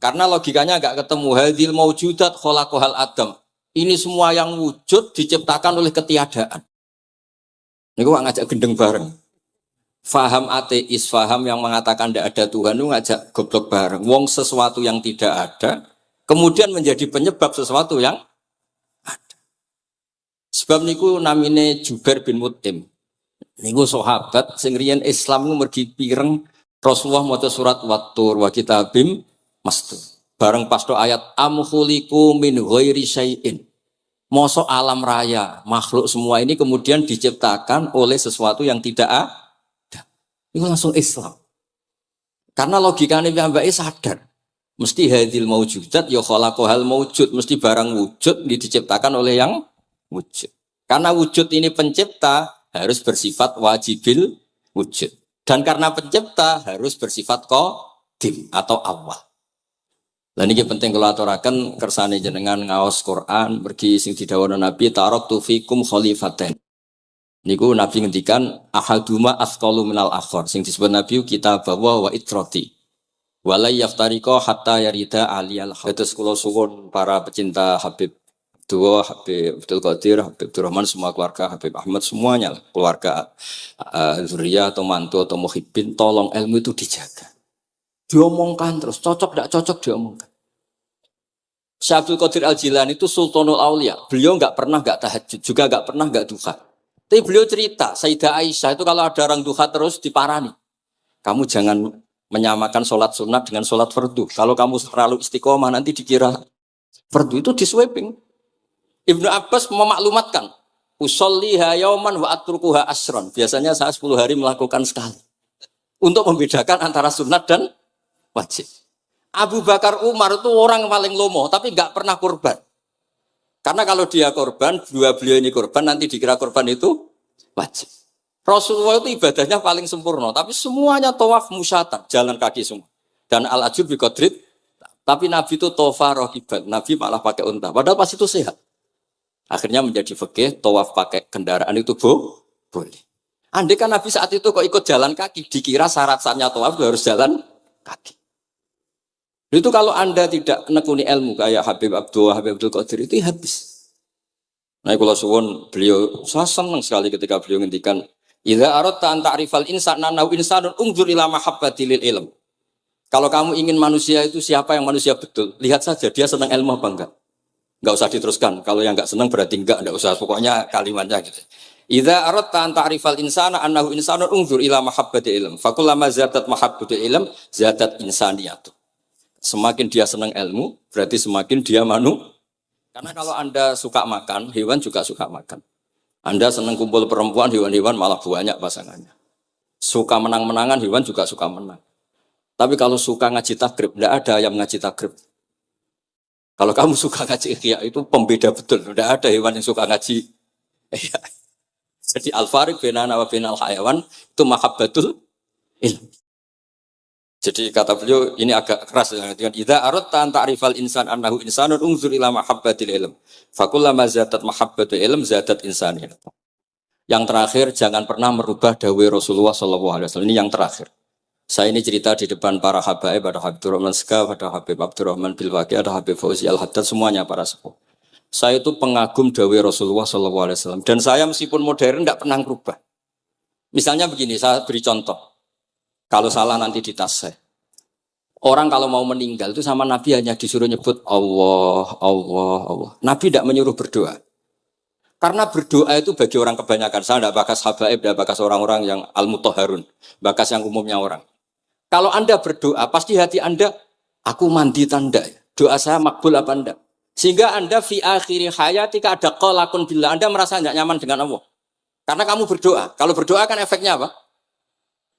Karena logikanya nggak ketemu hadil maujudat khalaqahal adam. Ini semua yang wujud diciptakan oleh ketiadaan. Ini gua ngajak gendeng bareng. Faham ateis, faham yang mengatakan tidak ada Tuhan itu ngajak goblok bareng. Wong sesuatu yang tidak ada, kemudian menjadi penyebab sesuatu yang ada. Sebab niku namine Jubair bin Mut'im. Niku sahabat sing riyen Islam ku mergi pireng Rasulullah maca surat Wat-Tur wa kitabim mastur. Bareng pas do ayat am khuliqu min ghairi syai'in. Mosok alam raya, makhluk semua ini kemudian diciptakan oleh sesuatu yang tidak ada. Itu langsung Islam. Karena logikanya piyambake sadar. Mesti hadil maujudat ya khalaqahal maujud, mesti barang wujud diciptakan oleh yang wujud. Karena wujud ini pencipta harus bersifat wajibil wujud. Dan karena pencipta harus bersifat qadim atau awal. Lah niki penting kula aturaken kersane jenengan ngaos Quran mergi sing didhawuhna Nabi taraktu fikum khalifaten. Niku Nabi ngendikan ahaduma asqalu minal akhar sing disebut Nabi kitab wa itrati. Wala yaftariqa hatta yarida aliyal haq. Terus kula suwun para pecinta Habib Abdullah, Habib Abdul Qadir, Habib Abdurrahman, semua keluarga Habib Ahmad semuanya lah, keluarga zuriyah atau mantu atau muhibbin, tolong ilmu itu dijaga. Diomongkan terus, cocok tidak cocok diomongkan. Syekh Abdul Qadir Al-Jilani itu Sultanul Aulia. Beliau nggak pernah nggak tahajud, juga nggak pernah nggak duha. Tapi beliau cerita, Sayyidah Aisyah itu kalau ada orang duha terus diparani. Kamu jangan menyamakan sholat sunat dengan sholat fardu. Kalau kamu terlalu istiqomah nanti dikira fardu itu di sweeping. Ibnu Abbas memaklumatkan, usolliha yauman wa atrukuha asron. Biasanya saya 10 hari melakukan sekali. Untuk membedakan antara sunat dan wajib. Abu Bakar Umar itu orang paling lomo, tapi nggak pernah kurban. Karena kalau dia kurban, dua beliau ini kurban, nanti dikira kurban itu wajib. Rasulullah itu ibadahnya paling sempurna, tapi semuanya tawaf musyatan, jalan kaki semua. Dan al-ajub bi qadrit, tapi Nabi itu tofa rohiban, Nabi malah pakai unta. Padahal pas itu sehat. Akhirnya menjadi fikih, tawaf pakai kendaraan itu boleh. Andai kan Nabi saat itu kok ikut jalan kaki, dikira syarat-syaratnya tawaf harus jalan kaki. Itu kalau Anda tidak menekuni ilmu kayak Habib Abdullah, Habib Abdul Qadir itu habis. Nah, kalau suwun beliau, saya senang sekali ketika beliau ngendikan Idza aradta an ta'rifal insana annahu insanun unzur ila mahabbatil ilm. Kalau kamu ingin manusia itu siapa yang manusia betul, lihat saja dia senang ilmu apa enggak. Enggak usah diteruskan. Kalau yang enggak senang berarti enggak usah. Pokoknya kalimatnya gitu. Idza aradta an ta'rifal insana annahu insanun unzur ila mahabbatil ilm. Fakullama zadat mahabbatul ilm zadat insaniyatu. Semakin dia senang ilmu, berarti semakin dia Karena kalau Anda suka makan, hewan juga suka makan. Anda senang kumpul perempuan, hewan-hewan malah banyak pasangannya. Suka menang-menangan, hewan juga suka menang. Tapi kalau suka ngaji takrib, tidak ada yang ngaji takrib. Kalau kamu suka ngaji ikhya, itu pembeda betul. Tidak ada hewan yang suka ngaji. Jadi al-farid bainana wa bainal hayawan itu mahabbatul ilm. Jadi kata beliau ini agak keras dengan idza aradta an ta'rifal insan annahu insanun unzur ila mahabbatil ilm. Fakullama zadat mahabbatul ilm zadat insaniyah. Yang terakhir jangan pernah merubah dawai Rasulullah SAW. Ini yang terakhir. Saya ini cerita di depan para habaib, ada Habib Abdurrahman Sekaf, ada Habib Abdurrahman Bilwaqi, ada Habib Fauzi Al-Haddad, semuanya para sepuh. Saya itu pengagum dawai Rasulullah SAW. Dan saya meskipun modern tidak pernah merubah. Misalnya begini, saya beri contoh. Kalau salah nanti di tas saya. Orang kalau mau meninggal itu sama Nabi hanya disuruh nyebut Allah, Allah, Allah. Nabi tidak menyuruh berdoa. Karena berdoa itu bagi orang kebanyakan. Saya tidak bakas habaib, tidak bakas orang-orang yang al-mutahharun. Bakas yang umumnya orang. Kalau Anda berdoa, pasti hati Anda, aku mandi tanda. Doa saya makbul apa enggak? Sehingga Anda fi akhiri hayatika ada qalakun billah. Anda merasa tidak nyaman dengan Allah. Karena kamu berdoa. Kalau berdoa kan efeknya apa?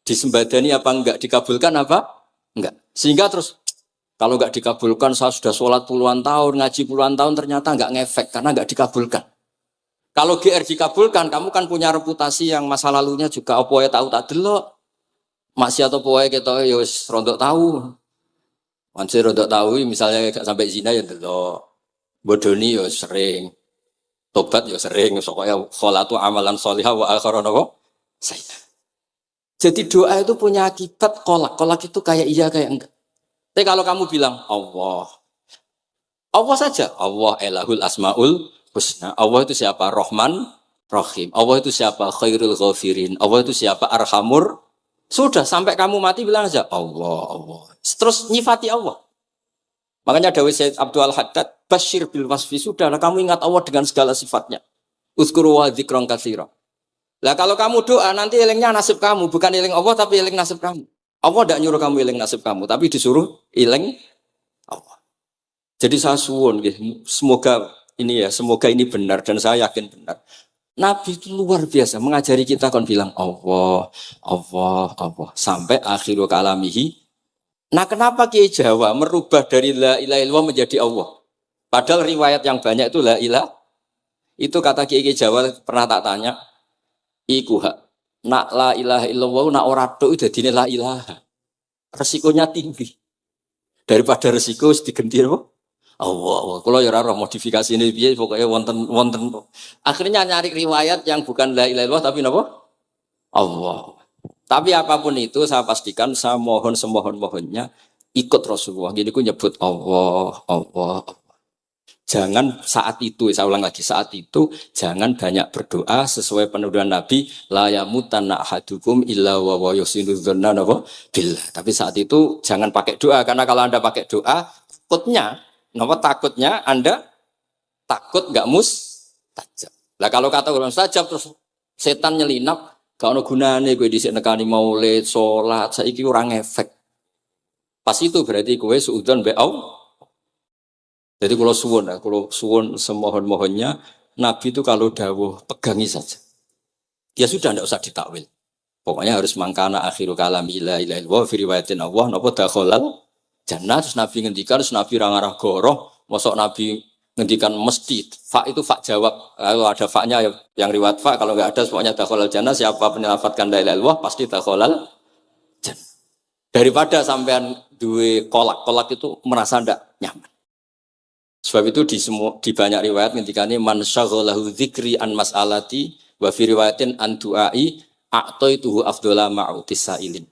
Disembadani apa enggak? Dikabulkan apa? Enggak. Sehingga terus, kalau enggak dikabulkan, saya sudah sholat puluhan tahun, ngaji puluhan tahun, ternyata enggak ngefek. Karena enggak dikabulkan. Kalau GR dikabulkan, kamu kan punya reputasi yang masa lalunya juga, apa ya tahu tak delok. Maksiat apa ya kita ya wis rondok tahu. Mansir rondok tahu, misalnya enggak sampai zina ya delok. Bodoni ya sering. Tobat ya sering. Pokoknya kholatu amalan sholihah wa akharon apa? Saya. Jadi doa itu punya akibat kolak. Kolak itu kayak iya kayak enggak. Tapi kalau kamu bilang Allah. Allah saja. Allah elahul asmaul husna. Allah itu siapa? Rahman, Rahim. Allah itu siapa? Khairul ghafirin. Allah itu siapa? Arhamur. Sudah sampai kamu mati bilang aja Allah, Allah. Terus nyifati Allah. Makanya Dawei Sayyid Abdul Haddad, Bashir bil wasfi, sudahlah kamu ingat Allah dengan segala sifatnya. Uzkuru wa dzikran katsira. Lah kalau kamu doa nanti elingnya nasib kamu, bukan eling Allah tapi eling nasib kamu. Allah tidak nyuruh kamu eling nasib kamu, tapi disuruh eling Allah. Jadi saya suwun, semoga ini benar dan saya yakin benar. Nabi itu luar biasa mengajari kita kan bilang Allah, Allah, Allah sampai akhirul kalamihi. Nah kenapa Kiai Jawa merubah dari la ilaha illallah menjadi Allah? Padahal riwayat yang banyak itu la ilaha. Itu kata Kiai Jawa pernah tak tanya. Iku hak. Nak la ilaha illallah nak ora tok dadine la ilaha. Resikonya tinggi. Daripada resiko digenti apa? Allah. Kalau ya ora modifikasi ini piye pokoknya wonten. Akhirnya nyari riwayat yang bukan la ilaha illallah tapi napa? Allah. Tapi apapun itu saya pastikan saya mohon semohon-mohonnya ikut Rasulullah. Gini ku nyebut Allah, Allah, Allah. Jangan saat itu, saya ulang lagi, saat itu jangan banyak berdoa sesuai penuduhan Nabi la yamutanna ahadukum illa wa yusinu dzanna billah. Tapi saat itu jangan pakai doa karena kalau Anda pakai doa takutnya Anda takut enggak mustajab. Lah kalau kata orang mustajab terus setan nyelinap gak ono gunane kowe dhisik nekani maulid, salat, saiki ora ngefek. Pas itu berarti kowe suudzon be Allah. Jadi kalau suwun semohon-mohonnya, Nabi itu kalau dawuh pegangi saja. Ya sudah tidak usah ditakwil. Pokoknya harus mangkana akhiru kalami la ilaha illallah fi riwayatin Allah napa dakhalal jannah. Terus Nabi ngendikan, terus Nabi rangarah goroh, mosok Nabi ngendikan mesti fa itu fa jawab. Kalau ada fa-nya yang riwayat fa, kalau enggak ada pokoknya dakhalal jannah, siapa penyelafatkan la ilaha illallah pasti dakhalal jannah. Daripada sampean duwe kolak itu merasa ndak nyaman. Sebab itu di banyak riwayat ngendikane man syaghalahu dzikri an mas'alati wa fi riwayatin an du'ai a'taituhu afdhala ma'utis sa'ilin.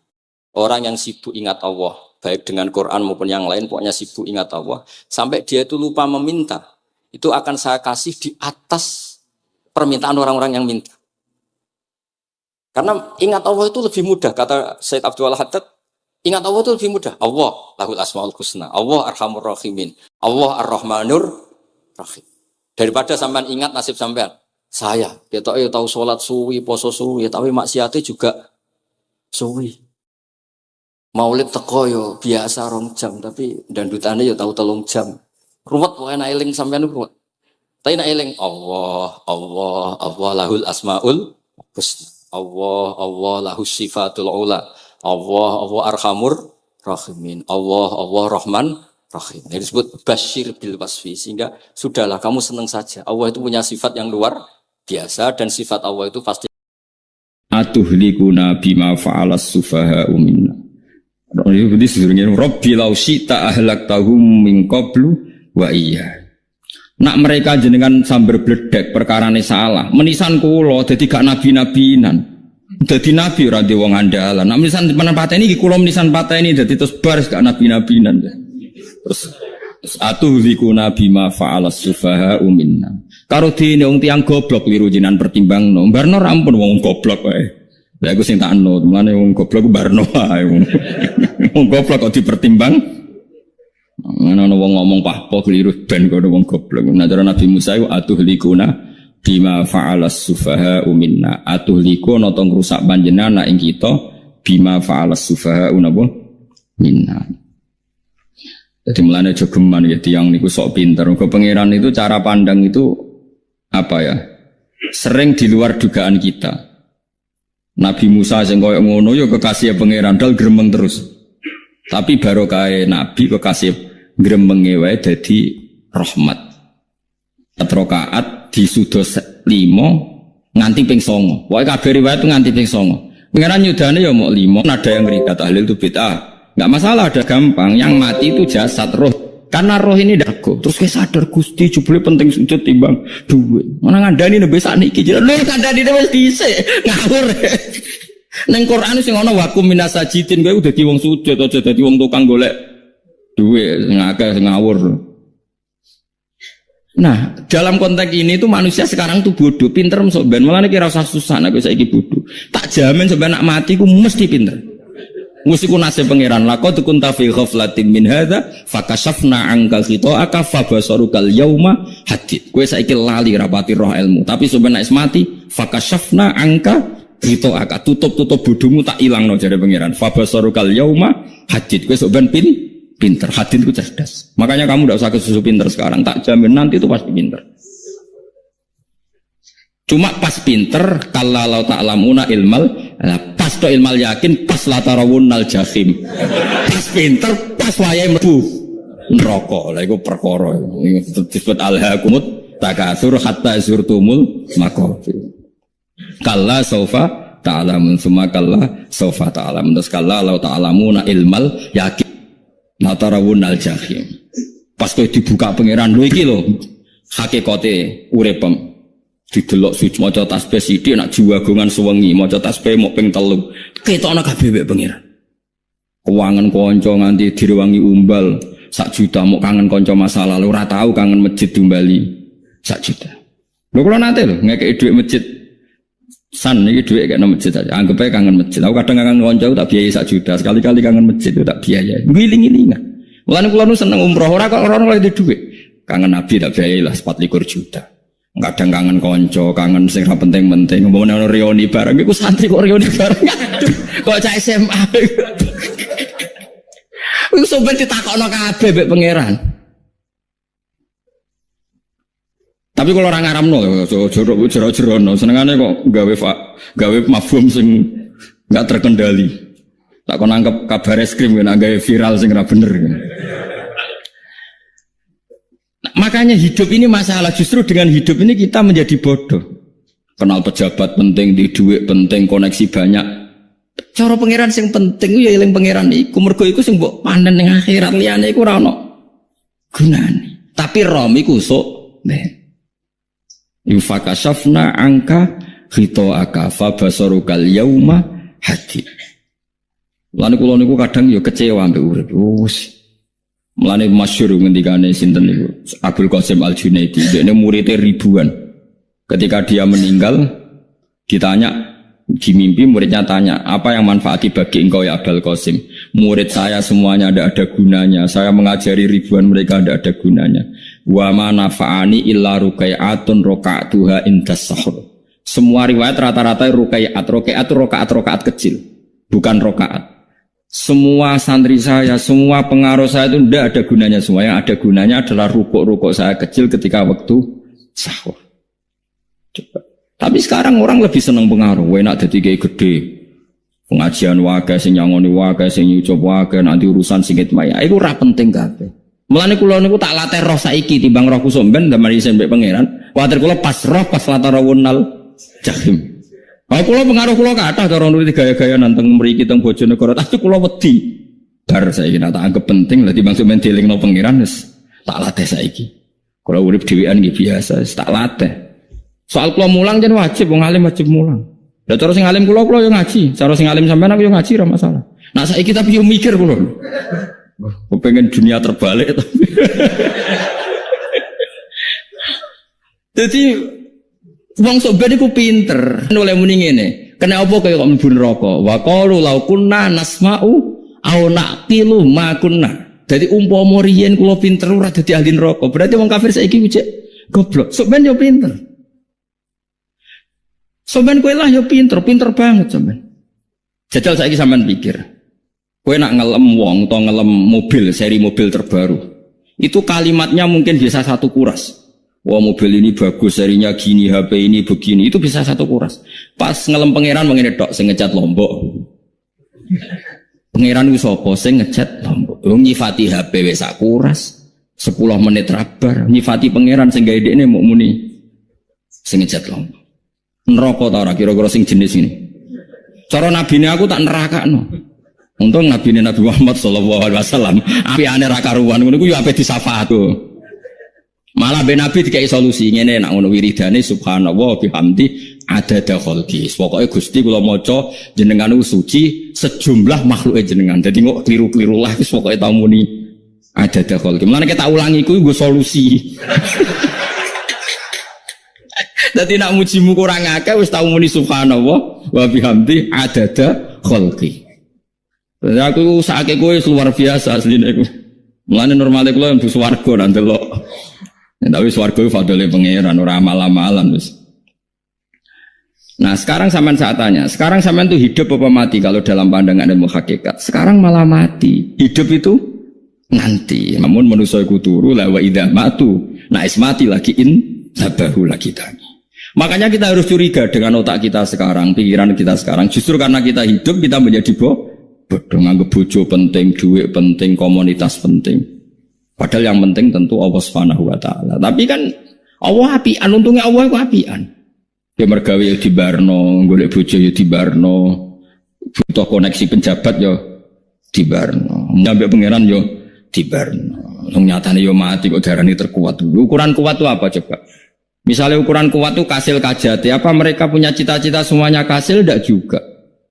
Orang yang sibuk ingat Allah, baik dengan Quran maupun yang lain, pokoknya sibuk ingat Allah, sampai dia itu lupa meminta, itu akan saya kasih di atas permintaan orang-orang yang minta. Karena ingat Allah itu lebih mudah, kata Said Abdul Haddad. Ingat Allah itu lebih mudah. Allah lahul asmaul husna. Allah arhamur rahimin. Allah ar-rahmanur rahim. Daripada sampean ingat nasib sampean. Saya, kita tahu sholat suwi, poso suwi, tapi maksiatnya juga suwi. Maulid teko yo biasa 2 jam, tapi dandutannya yo tahu 3 jam. Ruwet wae nek eling sampean ruwet. Tapi nek eling Allah lahul asmaul husna. Allah lahus sifatul ula. Allah arhamur rahimin. Allah rahman rahim. Ini disebut basyir bil wasfi, sehingga sudahlah kamu senang saja. Allah itu punya sifat yang luar biasa, dan sifat Allah itu pasti atuhlikuna bima fa'alas sufaha'u minna. Ini sebenarnya Rabbi law syi'ta ahlaktahum min qablu wa iya. Nak mereka jenengan sambar bledek perkarane salah. Menisan kula dadi gak nabi-nabinan. Dadi nabi ora de wong andalan. Nak menisan pateni iki kula menisan pateni dadi terus baris gak nabi-nabinan. Terus atuhlikuna bima fa'alas sufaha'u minna. Karo dene wong tiyang goblok liru jinan pertimbangno. Barno rampun wong goblok wae. Lah aku sing tak anut, mulane wong goblok barno wae. Wong goblok kok dipertimbang. Ana wong ngomong pahpo keliru ben kok wong goblok. Nah cara Nabi Musa iku atuhlikuna bima fa'alas sufaha'u minna. Atuhlikuna to ngrusak panjenengan ing kita bima fa'alas sufaha'u napa minna. Jadi mulane aja geman ya tiyang niku sok pinter. Ke pangeran itu cara pandang itu apa ya? Sering di luar dugaan kita. Nabi Musa sing koyo ngono ya kekasih pangeran dal gremeng terus. Tapi barokah Nabi kekasih gremenge wae dadi rahmat. 4 rakaat disudos 5 nganti ping 9. Pokoke kabeh riwayat nganti ping 9. Pangeran yudane ya mau 5, ada yang ngrikat tahlil itu bid'ah. Enggak masalah, ada gampang. Yang mati itu jasad, roh. Karena roh ini dago. Terus kayak sadar Gusti jebule penting sujud timbang duit. Mana ngandani nembe sakniki jeneng lho kandhani wis dhisik. Ngawur. Ning Quran sing ana wakum minasajidin kowe dadi wong sujud aja dadi wong tukang golek duit ngakeh ngawur. Nah, dalam konteks ini tuh manusia sekarang tuh bodoh, pinter sok ben. Malah nek ora usah susah nek saiki bodoh. Tak jamin sampe nak mati ku mesti pinter. Mesti ku nasib pangeran laqad kunta fi ghaflatin min hadza fakashafna anka khita'aka fabasarukal yauma hadid. Kowe saiki lali rapati roh ilmu, tapi sampe nek mati fakashafna anka khita'aka, tutup bodohmu tak ilangno jare pangeran. Fabasarukal yauma hadid. Kowe sok ben pinter, hadid ku cerdas. Makanya kamu tidak usah kesusu pinter sekarang, tak jamin nanti itu pasti pinter. Cuma pas pinter, kalau ta'lamuna ilmal, pas to ilmal yakin, pas latarawunnal jahim. Pas pinter, pas wayahe mlebu neraka. Lha iku perkara disebut alhaakumut takatsur hatta zurtumul maqabir. Kalla saufa ta'lamun, summa kalla saufa ta'lamun. Terus kalla law ta'lamuna ilmal yakin latarawun al jahim. Pas kowe dibuka pangeran lho iki lho hakikate uripem. Didelok suci maca tasbih sithik nak jiwagongan suwengi maca tasbih mok ping 3. Ketokno kabeh wek pangeran. Kewangen kanca nganti direwangi umbal 1 juta mok kangen kanca masa lalu ora tau kangen masjid diumbali 1 juta. Lho kula nate lho ngekeki dhuwit masjid. San iki dhuwit kek nang masjid aja. Anggap ae kangen masjid. Aku kadang kangen kanca tak biayai 1 juta. Sekali-kali kangen masjid itu tak biayai. Ngiling-ngilingan. Mulane kula nu seneng umroh ora kok ora oleh dhuwit. Kangen Nabi tak biayai lah 24 juta. Kadang kangen kanca, kangen sing ra penting-penting. Umpamane ono reuni bareng iku santri kok reuni bareng. Kok cah SMA. Iku sampe ditakokno kabeh mbek pangeran. Tapi kalau orang ngaramno, jero-jerono, senengane kok gawe mafhum sing nggak terkendali. Tak kon nangkep kabar eskrim kan gawe viral sing ora bener. Nah, makanya hidup ini masalah, justru dengan hidup ini kita menjadi bodoh. Kenal pejabat penting, di duit penting, koneksi banyak. Cara pangeran sing penting ya eling pangeran iku, mergo iku sing mbok panen ning akhirat, liyane iku ora ono gunane. Tapi rom iku sok Yufakashafna angka khito'aka fabasarukal yauma hadid. Mulane kula niku kadang ya kecewa mbek urip. Mulane masyhur ngendikane sinten niku Abdul Qasim Al-Junaidi, dekne muridé ribuan. Ketika dia meninggal ditanya, Di mimpi muridnya tanya, apa yang manfaati bagi engkau ya Abul Qasim? Murid saya semuanya tidak ada gunanya. Saya mengajari ribuan mereka tidak ada gunanya. Wa ma nafa'ani illa rukai'atun roka'atuha indas sahur. Semua riwayat rata-rata rukai'at. Rukai'at itu rokaat kecil, bukan rokaat. Semua santri saya, semua pengaruh saya itu tidak ada gunanya semua. Yang ada gunanya adalah rukuk-rukuk saya kecil ketika waktu sahur. Coba. Tapi sekarang orang lebih senang pengaruh. Enak dadi kiai gede. Pengajian wae sing nyangoni wae sing nyucup wae nanti urusan singit maya. Iku ora penting kabeh. Mulane kula niku tak latih roh saiki timbang roh kusumben zaman isen mbek pangeran. Kuwatir kula pas roh pas latarawunal jahim. Kalau kula pengaruh kula kathah cara nuruti gaya-gaya nanteng mriki teng Bojonegoro, tapi kula wedi. Bar saiki tak anggap penting lah timbang sampeyan dielingno pangeran wis tak latih saiki. Kula urip dhewean nggih biasa, tak latih. Soal kula mulang jan wajib, wong alim wajib mulang. Lah cara sing alim kula yo ngaji, cara sing alim sampean aku yo ngaji ora masalah. Nah saiki tapi yo mikir kula. Kepengen dunia terbalik tapi. Jadi wong sok ben iku pinter. Oleh muni ngene, kena apa kaya kok mlebu neraka? Wa qalu law kunna nasma'u aw naqilu ma kunna. Dadi umpama riyen kula pinter ora dadi ahli neraka. Berarti wong kafir saiki cek goblok. Sok ben yo pinter. Sampeyan kowe lah yo pinter banget sampeyan. Jajal saiki sampean pikir. Kowe nak ngelem wong atau ngelem mobil, seri mobil terbaru. Itu kalimatnya mungkin bisa satu kuras. Wah mobil ini bagus, serinya gini, HP ini begini, itu bisa satu kuras. Pas ngelem pangeran mengene tok sing ngecat Lombok. Pangeran ku sapa sing ngecat Lombok? Nyifati HP wis sak kuras. 10 menit rabar, nyifati pangeran sing gawe dekne muk muni sing ngecat Lombok. Neraka ta ora kira-kira sing jenis ini. Cara nabine aku tak nerakakno. Untung nabine Nabi Muhammad sallallahu alaihi wasallam apikane ra karuan ngono ku yo ape disafaat. Malah ben Nabi dikai solusi ngene nek ngono wiridane subhanallah bihamdi adada khalqi. Pokoke Gusti kula maca jenengan suci sejumlah makhluke jenengan. Dadi kok kliru-kliru lah wis pokoke tau muni adada khalqi. Mulane kita ulangi kuwi nggo solusi. Dadi nak mujimu kurang akeh wis tau muni subhanallah wa bihamdi adada khalqi. Dadi aku sakake kowe luar biasa asline iku. Mulane normale kula mlebu swarga nang delok. Tapi swarga itu fadole pangeran ora amal-amalan wis. Nah, sekarang sampean saat tanya, sekarang sampean tuh hidup apa mati kalau dalam pandangan ilmu hakikat? Sekarang malah mati. Hidup itu nanti. Namun manusia iku turu la wa idza matu. Nah, mati lagi tabahu lagi tani. Makanya kita harus curiga dengan otak kita sekarang, pikiran kita sekarang. Justru karena kita hidup kita menjadi bodoh, nganggep bojo penting, duit penting, komunitas penting. Padahal yang penting tentu Allah Subhanahu wa taala. Tapi kan Allah apian, untungnya Allah itu apian. Ya mergawe ya dibarno, golek bojo ya dibarno, butuh koneksi penjabat ya dibarno, nyampe pangeran ya dibarno. Wong nyatane ya mati kok darani terkuat. Ukuran kuat itu apa coba? Misalnya ukuran kuat itu kasil kajati, apa mereka punya cita-cita semuanya kasil? Tidak juga.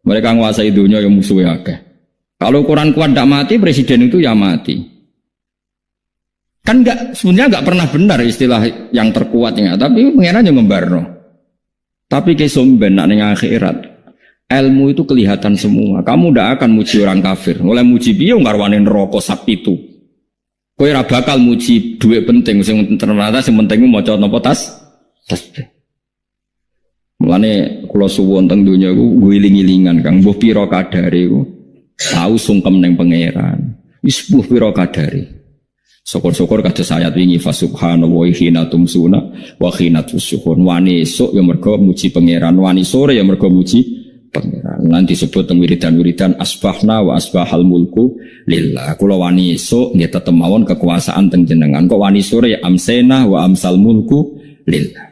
Mereka menguasai dunia yang musuhnya akeh. Kalau ukuran kuat tidak mati, presiden itu ya mati. Kan enggak, sebenarnya enggak pernah benar istilah yang terkuat ya, tapi pengenan yang ngembarno. Tapi kesumben nak ning akhirat, ilmu itu kelihatan semua. Kamu ndak akan muji orang kafir. Oleh muji piye ngarwane neraka sapi itu. Kowe ora bakal muji duit penting sing ternyata sing penting maca napa tasbih. Mulane kula suwun teng donya iku ngiling-ilingan Kang, mbuh pira kadare iku tau sungkem ning pangeran. Wis mbuh pira kadare. Syukur-syukur kados ayat wingi fa subhanallahi hina tumsuna wa hina tusyuhun. Wani esuk ya mergo muji pangeran, wani sore ya mergo muji pangeran. Nanti disebut teng wiridan-wiridan asbahna wa asbahal mulku lillah. Kula wani esuk nggih tetep mawon kekuasaan teng jenengan. Kok wani sore ya amsena wa amsal mulku lillah.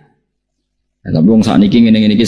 Tapi wong sakniki ngene-ngene iki